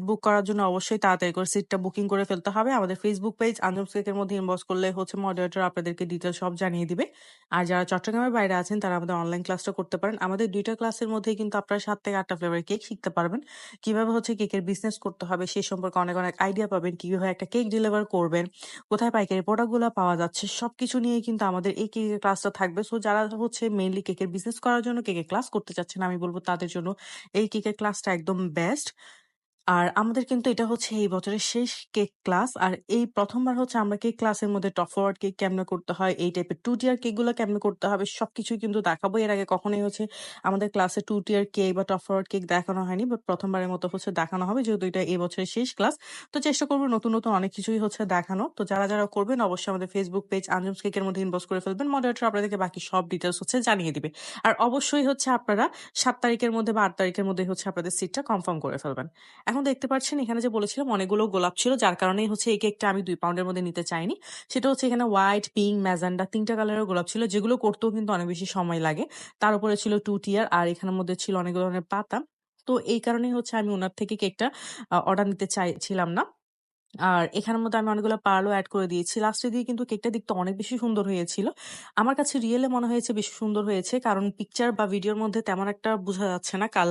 বুক করার জন্য অবশ্যই তাড়াতাড়ি করে সিটটা বুকিং করে ফেলতে হবে। আমাদের ফেসবুক পেজ আঞ্জুমস কেকের মধ্যে ইনবক্স করলে মডারেটর আপনাদেরকে ডিটেইলস সব জানিয়ে দিবে। আর যারা চট্টগ্রামের বাইরে আছেন তারা আমাদের অনলাইন ক্লাসটা করতে পারেন। আমাদের ২ টা ক্লাসের মধ্যেই কিন্তু আপনারা ৭ থেকে ৮ টা ফ্লেভারের কেক শিখতে পারবেন। কিভাবে কেকের বিজনেস করতে হবে সে সম্পর্কে অনেক আইডিয়া পাবেন। কিভাবে একটা কেক ডেলিভার করবেন, কোথায় পাইকারি প্রোডাক্টগুলা পাওয়া যাচ্ছে সবকিছু নিয়েই কিন্তু আমাদের এই কেকের ক্লাসটা থাকবে। সো যারা মেইনলি কেকের বিজনেস করার জন্য কেকের ক্লাস করতে চাচ্ছেন আমি বলব তাদের জন্য এই কেকের ক্লাসটা একদম বেস্ট। আর আমাদের কিন্তু এটা এই বছরের শেষ কেক ক্লাস। আর এই ১ম বার আমরা কেক ক্লাসের মধ্যে টপ ফরওয়ার্ড কেক কেমনে করতে হয়, এই টাইপের 2 টিয়ার কেকগুলা কেমনে করতে হবে সবকিছুই কিন্তু দেখাবো। এর আগে কখনোই আমাদের ক্লাসে 2 টিয়ার কেক বা টপ ফরওয়ার্ড কেক দেখানো হয়নি। বাট ১ম বারের মতো দেখানো হবে যেহেতু এটা এই বছরের শেষ ক্লাস। তো চেষ্টা করব নতুন অনেক কিছুই দেখানো। তো যারা করবেন অবশ্যই আমাদের ফেসবুক পেজ আঞ্জুমস কেকের মধ্যে ইনবক্স করে ফেলবেন। মডারেটর আপনাদেরকে বাকি সব ডিটেইলস জানিয়ে দিবে। আর অবশ্যই আপনারা ৭ তারিখের মধ্যে বা ৮ তারিখের মধ্যে আপনাদের সিটটা কনফার্ম করে ফেলবেন। এখন দেখতে পাচ্ছেন এখানে যে বলেছিলাম অনেকগুলো গোলাপ ছিল যার কারণেই এই কেকটা আমি ২ পাউন্ডের মধ্যে নিতে চাইনি। সেটা এখানে হোয়াইট, পিঙ্ক, ম্যাজেন্ডা ৩ টা কালারের গোলাপ ছিল যেগুলো করতেও কিন্তু অনেক বেশি সময় লাগে। তার উপরে ছিল 2 টিয়ার আর এখানের মধ্যে ছিল অনেক ধরনের পাতা। তো এই কারণেই আমি উনার থেকে কেকটা অর্ডার নিতে চাইছিলাম না। আর এখানের মধ্যে আমি অনেকগুলো পার্লও এড করে দিয়েছি। লাস্টে দিয়ে কিন্তু কেকটা দেখতে অনেক বেশি সুন্দর হয়েছিল। আমার কাছে রিয়েলে মনে হয়েছে বেশি সুন্দর হয়েছে কারণ পিকচার বা ভিডিওর মধ্যে তেমন একটা বোঝা যাচ্ছে না কালার